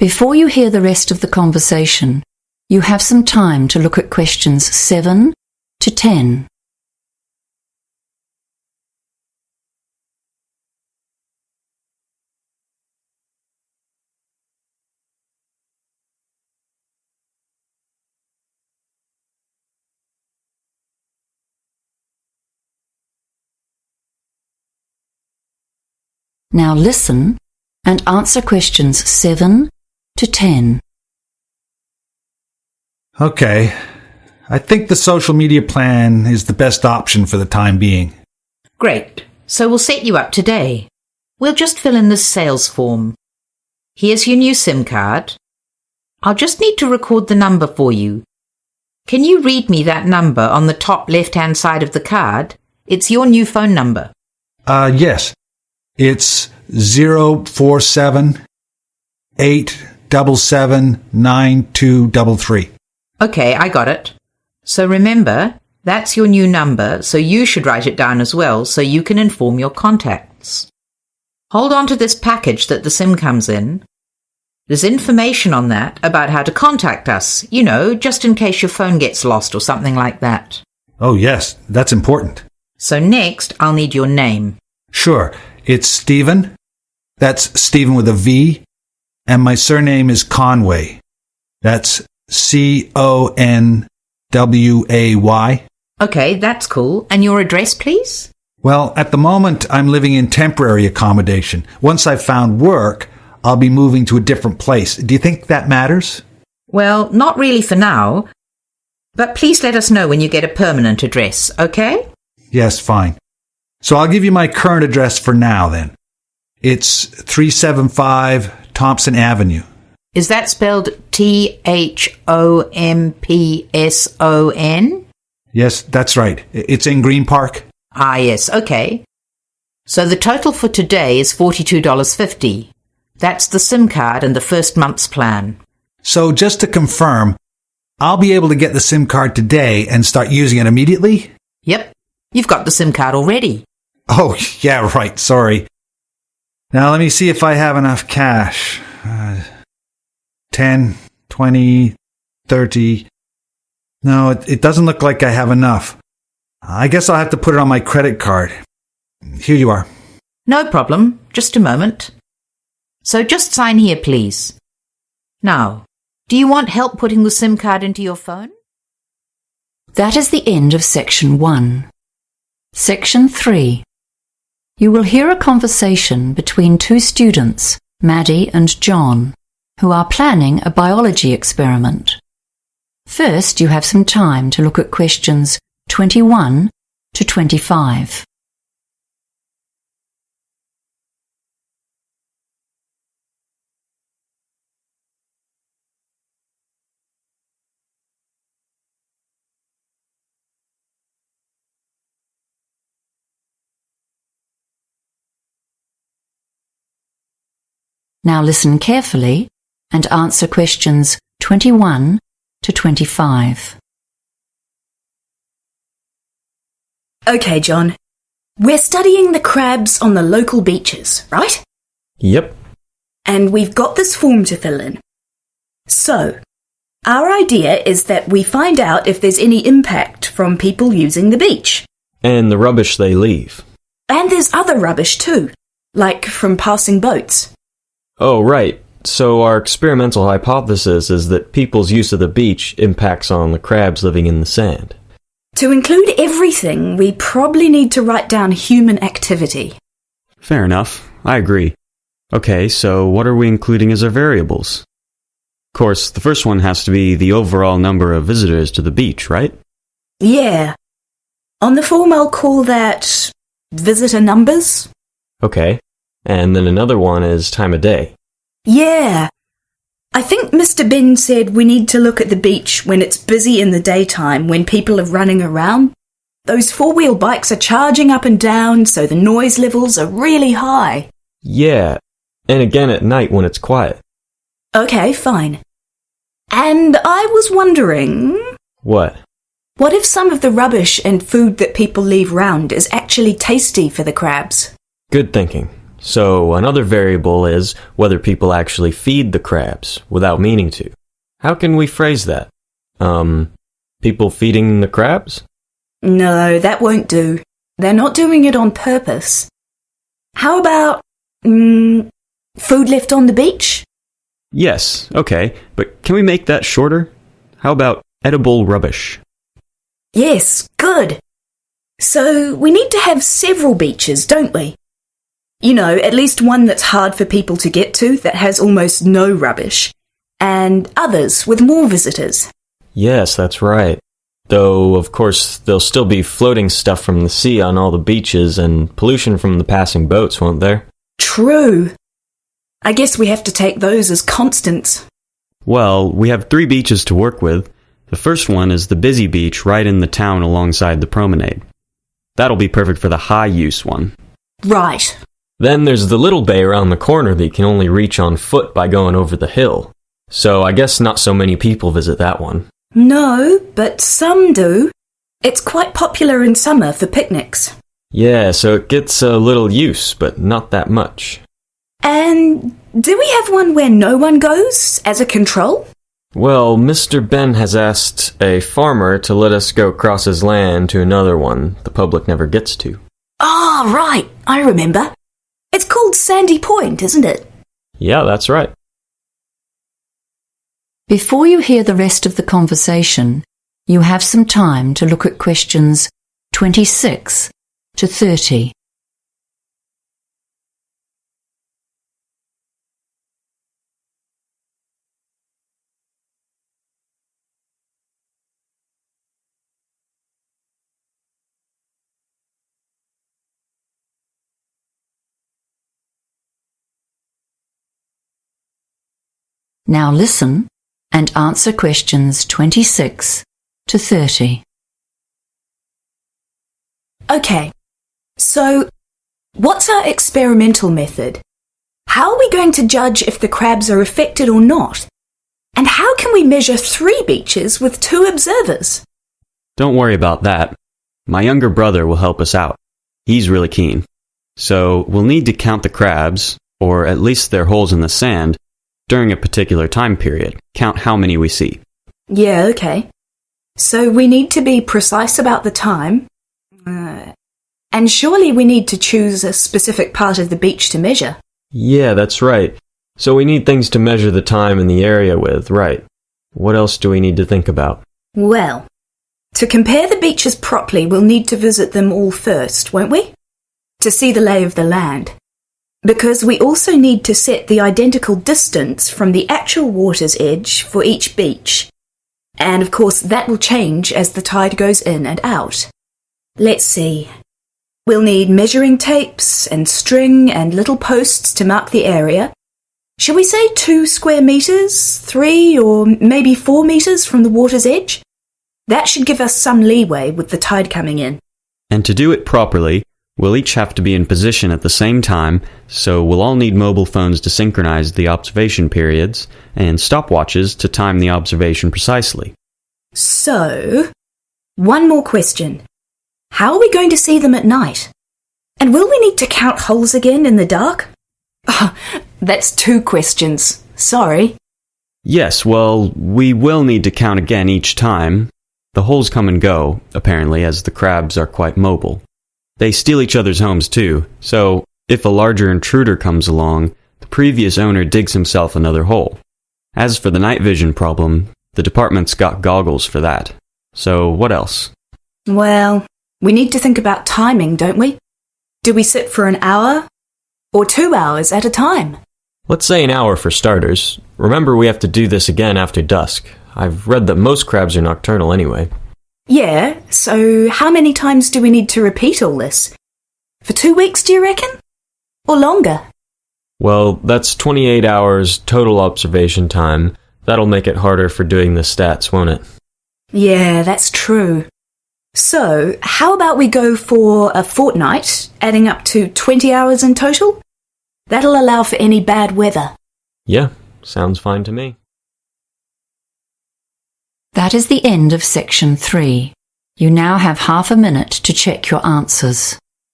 Before you hear the rest of the conversation, you have some time to look at questions 7 to 10. Now listen and answer questions 7 to 10. Okay. I think the social media plan is the best option for the time being. Great. So we'll set you up today. We'll just fill in this sales form. Here's your new SIM card. I'll just need to record the number for you. Can you read me that number on the top left-hand side of the card? It's your new phone number. Yes. It's 047-877-9233. Okay, I got it. So remember, that's your new number, so you should write it down as well so you can inform your contacts. Hold on to this package that the SIM comes in. There's information on that about how to contact us, you know, just in case your phone gets lost or something like that. Oh, yes, that's important. So next, I'll need your name. Sure. It's Stephen. That's Stephen with a V. And my surname is Conway. That's Conway. Okay, that's cool. And your address, please? Well, at the moment, I'm living in temporary accommodation. Once I've found work, I'll be moving to a different place. Do you think that matters? Well, not really for now. But please let us know when you get a permanent address, okay? Yes, fine. So I'll give you my current address for now, then. It's 375 Thompson Avenue. Is that spelled Thompson? Yes, that's right. It's in Green Park. Ah, yes, okay. So the total for today is $42.50. That's the SIM card and the first month's plan. So just to confirm, I'll be able to get the SIM card today and start using it immediately? Yep, you've got the SIM card already. Oh, yeah, right, sorry. Now let me see if I have enough cash. 10, 20, 30... No, it doesn't look like I have enough. I guess I'll have to put it on my credit card. Here you are. No problem. Just a moment. So just sign here, please. Now, do you want help putting the SIM card into your phone? That is the end of Section 1. Section 3. You will hear a conversation between two students, Maddie and John, who are planning a biology experiment. First, you have some time to look at questions 21 to 25. Now listen carefully and answer questions 21 to 25. Okay, John. We're studying the crabs on the local beaches, right? Yep. And we've got this form to fill in. So, our idea is that we find out if there's any impact from people using the beach. And the rubbish they leave. And there's other rubbish too, like from passing boats. Oh, right. So our experimental hypothesis is that people's use of the beach impacts on the crabs living in the sand. To include everything, we probably need to write down human activity. Fair enough. I agree. Okay, so what are we including as our variables? Of course, the first one has to be the overall number of visitors to the beach, right? Yeah. On the form, I'll call that visitor numbers. Okay. And then another one is time of day. Yeah. I think Mr. Bin said we need to look at the beach when it's busy in the daytime, when people are running around. Those four-wheel bikes are charging up and down, so the noise levels are really high. Yeah. And again at night when it's quiet. Okay, fine. And I was wondering... What? What if some of the rubbish and food that people leave round is actually tasty for the crabs? Good thinking. So another variable is whether people actually feed the crabs without meaning to. How can we phrase that? People feeding the crabs? No, that won't do. They're not doing it on purpose. How about, food left on the beach? Yes, okay, but can we make that shorter? How about edible rubbish? Yes, good. So we need to have several beaches, don't we? You know, at least one that's hard for people to get to, that has almost no rubbish, and others with more visitors. Yes, that's right. Though, of course, there'll still be floating stuff from the sea on all the beaches and pollution from the passing boats, won't there? True. I guess we have to take those as constants. Well, we have 3 beaches to work with. The first one is the busy beach right in the town alongside the promenade. That'll be perfect for the high-use one. Right. Then there's the little bay around the corner that you can only reach on foot by going over the hill. So I guess not so many people visit that one. No, but some do. It's quite popular in summer for picnics. Yeah, so it gets a little use, but not that much. And do we have one where no one goes, as a control? Well, Mr. Ben has asked a farmer to let us go across his land to another one the public never gets to. Ah, right, I remember. It's called Sandy Point, isn't it? Yeah, that's right. Before you hear the rest of the conversation, you have some time to look at questions 26 to 30. Now listen and answer questions 26 to 30. Okay, so what's our experimental method? How are we going to judge if the crabs are affected or not? And how can we measure 3 beaches with 2 observers? Don't worry about that. My younger brother will help us out. He's really keen. So we'll need to count the crabs, or at least their holes in the sand, during a particular time period. Count how many we see. Yeah, okay. So we need to be precise about the time. And surely we need to choose a specific part of the beach to measure. Yeah, that's right. So we need things to measure the time and the area with, right? What else do we need to think about? Well, to compare the beaches properly, we'll need to visit them all first, won't we? To see the lay of the land. Because we also need to set the identical distance from the actual water's edge for each beach. And of course that will change as the tide goes in and out. Let's see. We'll need measuring tapes and string and little posts to mark the area. Shall we say 2 square meters, 3 or maybe 4 meters from the water's edge? That should give us some leeway with the tide coming in. And to do it properly, we'll each have to be in position at the same time, so we'll all need mobile phones to synchronize the observation periods and stopwatches to time the observation precisely. So, one more question. How are we going to see them at night? And will we need to count holes again in the dark? Oh, that's 2 questions. Sorry. Yes, well, we will need to count again each time. The holes come and go, apparently, as the crabs are quite mobile. They steal each other's homes too, so if a larger intruder comes along, the previous owner digs himself another hole. As for the night vision problem, the department's got goggles for that. So what else? Well, we need to think about timing, don't we? Do we sit for an hour or 2 hours at a time? Let's say an hour for starters. Remember, we have to do this again after dusk. I've read that most crabs are nocturnal anyway. Yeah, so how many times do we need to repeat all this? For 2 weeks, do you reckon? Or longer? Well, that's 28 hours total observation time. That'll make it harder for doing the stats, won't it? Yeah, that's true. So, how about we go for a fortnight, adding up to 20 hours in total? That'll allow for any bad weather. Yeah, sounds fine to me. That is the end of section 3. You now have half a minute to check your answers.